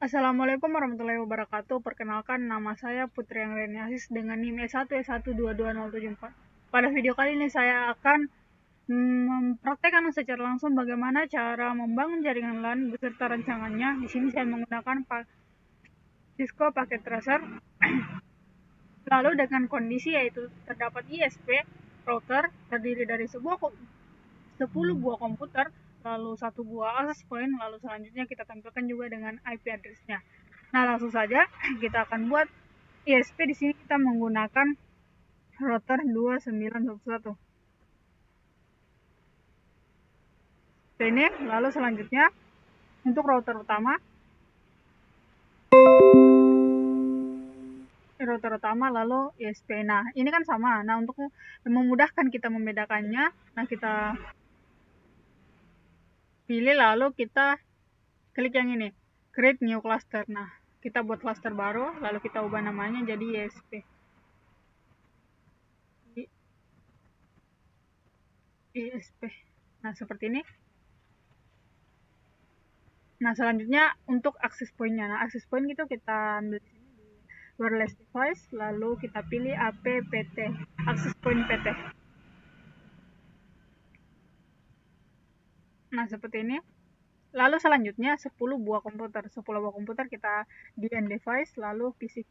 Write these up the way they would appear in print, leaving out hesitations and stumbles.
Assalamualaikum warahmatullahi wabarakatuh. Perkenalkan, nama saya Putri Anggreni Asis dengan NIM E1E1220074. Pada video kali ini saya akan mempraktekkan secara langsung bagaimana cara membangun jaringan LAN beserta rancangannya. Di sini saya menggunakan Cisco Packet Tracer. Lalu dengan kondisi yaitu terdapat ISP router terdiri dari 10 buah komputer, lalu 1 buah access point, lalu selanjutnya kita tampilkan juga dengan IP address-nya. Nah, langsung saja kita akan buat ISP. Di sini kita menggunakan router 2911. Ini lalu selanjutnya untuk router utama lalu ISP. Nah, ini kan sama. Nah, untuk memudahkan kita membedakannya, nah kita pilih lalu kita klik yang ini, create new cluster. Nah, kita buat cluster baru, lalu kita ubah namanya jadi ISP. ISP. Nah, seperti ini. Nah, selanjutnya untuk access point-nya. Nah, access point itu kita ambil di sini di wireless device, lalu kita pilih APPT, access point PT. Nah, seperti ini. Lalu selanjutnya 10 buah komputer. 10 buah komputer kita di end device, lalu PC.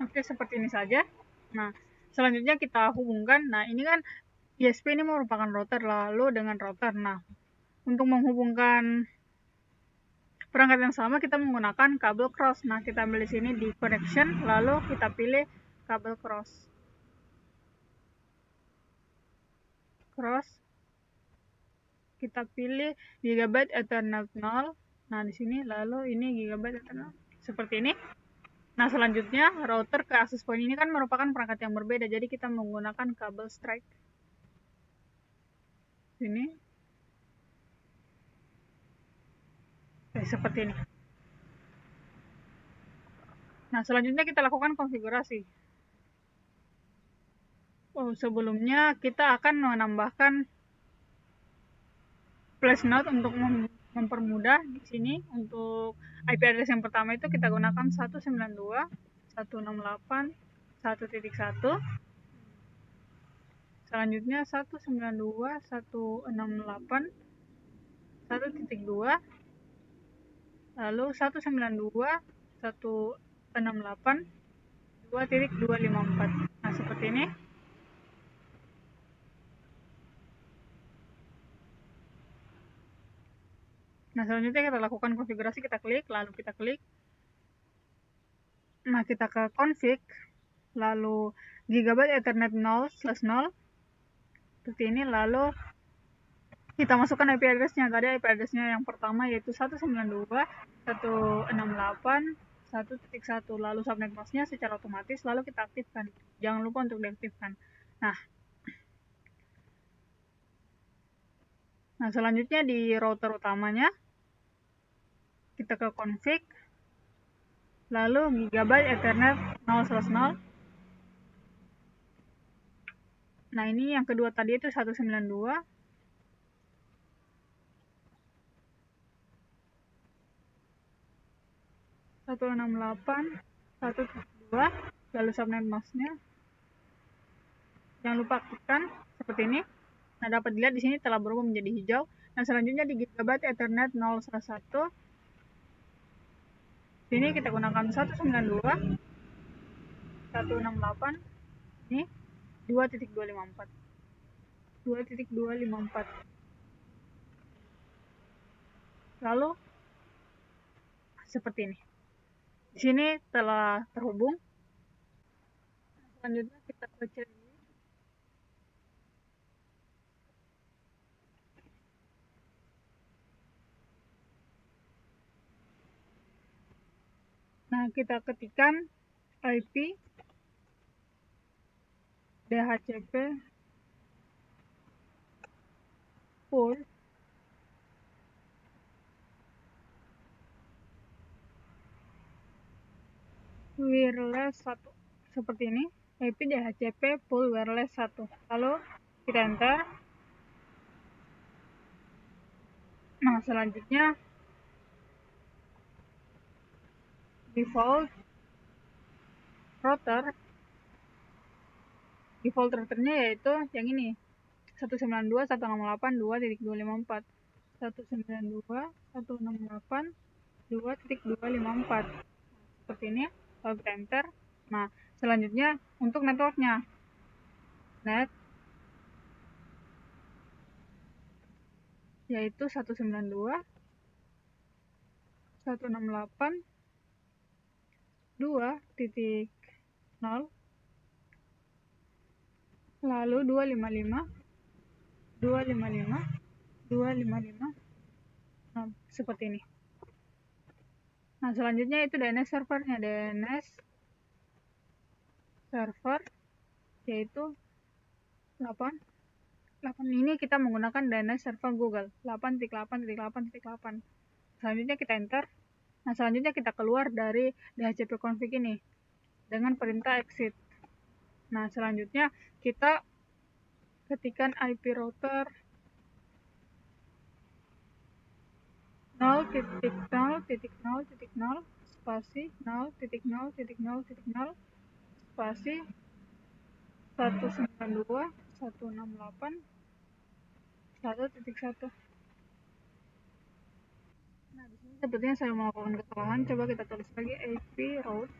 Oke, seperti ini saja. Nah, selanjutnya kita hubungkan. Nah, ini kan ISP ini merupakan router lalu dengan router. Nah, untuk menghubungkan perangkat yang sama kita menggunakan kabel cross. Nah, kita ambil di sini di connection, lalu kita pilih kabel cross. Kita pilih Gigabyte Ethernet 0. Nah, di sini lalu ini Gigabyte Ethernet seperti ini. Nah, selanjutnya router ke access point ini kan merupakan perangkat yang berbeda, jadi kita menggunakan kabel strike. Ini seperti ini. Nah, selanjutnya kita lakukan konfigurasi. Sebelumnya kita akan menambahkan flash node untuk mempermudah. Di sini untuk IP address yang pertama itu kita gunakan 192.168.1.1. Selanjutnya 192.168.1.2, lalu 192.168.2.254. Nah, seperti ini. Nah, selanjutnya kita lakukan konfigurasi, kita klik, lalu kita klik. Nah, kita ke config, lalu Gigabyte Ethernet 0/0, seperti ini, lalu kita masukkan IP address-nya. Tadi IP address-nya yang pertama yaitu 192.168.1.1, lalu subnet mask-nya secara otomatis, lalu kita aktifkan. Jangan lupa untuk diaktifkan. Nah, selanjutnya di router utamanya kita ke config, lalu Gigabyte Ethernet 0/0. Nah, ini yang kedua tadi itu 192.168.1.2, lalu subnet mask-nya jangan lupa aktifkan seperti ini. Nah, dapat dilihat di sini telah berubah menjadi hijau. Nah, selanjutnya di Gigabyte Ethernet 0/1, sini kita gunakan 192.168 ini 2.254. Lalu seperti ini. Di sini telah terhubung. Selanjutnya kita baca ini. Nah, kita ketikkan IP DHCP full wireless 1 seperti ini, IP DHCP full wireless 1, lalu kita enter. Nah, selanjutnya default routernya yaitu yang ini, 192.168.2.254, 192.168.2.254 seperti ini, lalu kita enter. Nah, selanjutnya untuk networknya, net yaitu 192.168.2.0, lalu 255 nah, seperti ini. Nah, selanjutnya itu DNS servernya, DNS server yaitu 8 ini kita menggunakan DNS server Google 8.8.8.8. Selanjutnya kita enter. Nah, selanjutnya kita keluar dari DHCP config ini dengan perintah exit. Nah, selanjutnya kita ketikkan IP router 0.0.0.0 spasi 0.0.0.0 spasi 192.168.1.1. Nah, di sini sepertinya saya melakukan kesalahan. Coba kita tulis lagi IP route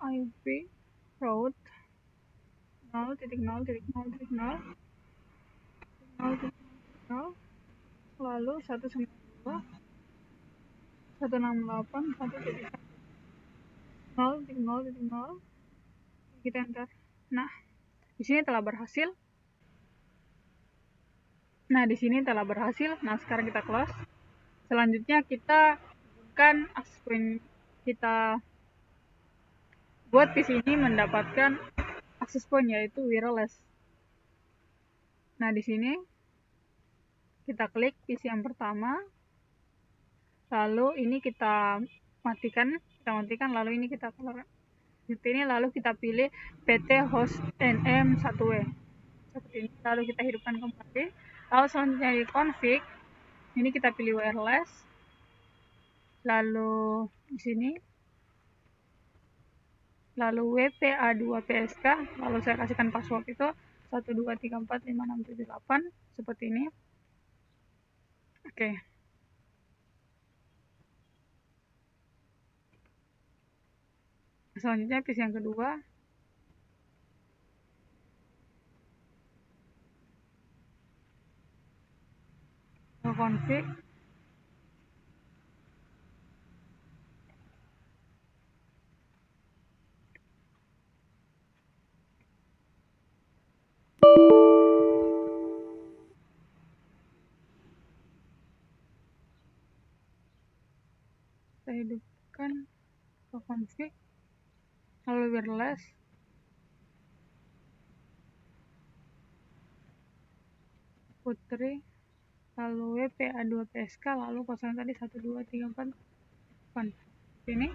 0.0.0.0 lalu 192.168.1.0.0. Kita enter. Nah, di sini telah berhasil. Nah, sekarang kita close. Selanjutnya kita bukan akses point, kita buat PC ini mendapatkan akses point yaitu wireless. Nah, di sini kita klik PC yang pertama, lalu ini kita matikan, lalu ini kita seperti ini, lalu kita pilih PT host NM1W seperti ini, lalu kita hidupkan kembali. Lalu selanjutnya di config ini kita pilih wireless, lalu di sini lalu WPA2PSK, lalu saya kasihkan password itu 123456778 seperti ini. Oke. Selanjutnya PC yang kedua, config, saya hidupkan ke config, lalu wireless, putri, lalu WPA2PSK, lalu kosan tadi 12345. Ini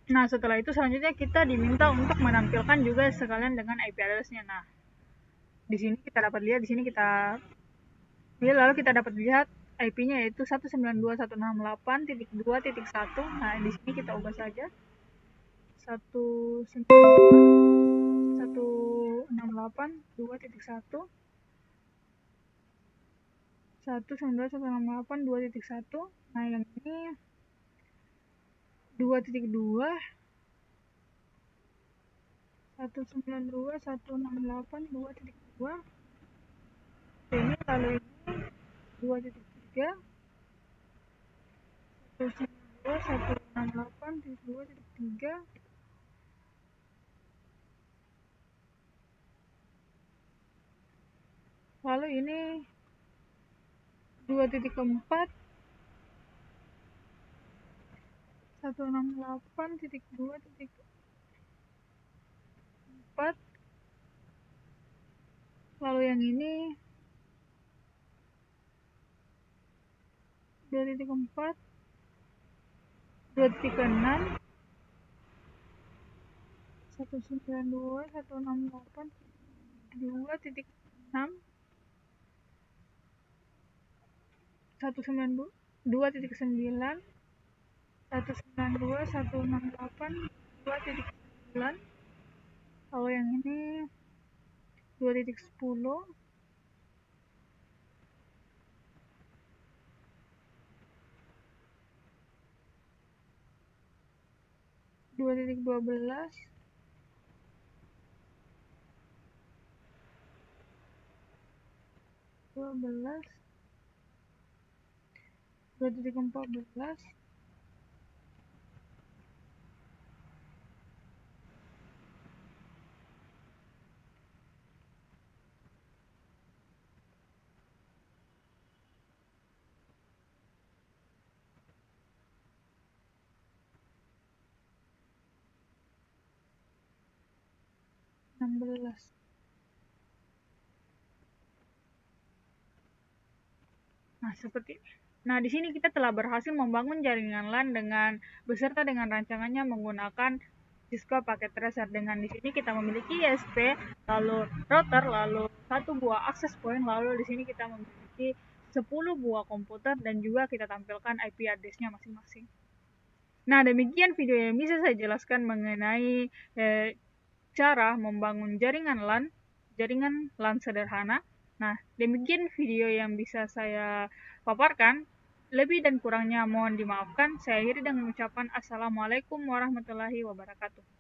Nah, setelah itu selanjutnya kita diminta untuk menampilkan juga sekalian dengan IP address-nya. Nah, di sini kita dapat lihat, di sini kita lalu kita dapat lihat IP-nya yaitu 192.168.2.1. Nah, di sini kita ubah saja 192.168.2.1. 192.168.2.1. Nah, yang ini 2.2 192.168.2.2. ini lalu ini 2.3 192.168.2.3. lalu ini 2.4 168.2.4. lalu yang ini 2.4 2.6 192.168.2.6 2.9 192.168.2.9. Kalau yang ini 2.10 2.12 2.14 16. Nah, seperti ini. Nah, di sini kita telah berhasil membangun jaringan LAN dengan beserta dengan rancangannya menggunakan Cisco Packet Tracer. Dengan di sini kita memiliki ISP, lalu router, lalu satu buah access point, lalu di sini kita memiliki 10 buah komputer dan juga kita tampilkan IP address-nya masing-masing. Nah, demikian video yang bisa saya jelaskan mengenai cara membangun jaringan LAN sederhana. Nah, demikian video yang bisa saya paparkan. Lebih dan kurangnya mohon dimaafkan. Saya akhiri dengan ucapan Assalamualaikum warahmatullahi wabarakatuh.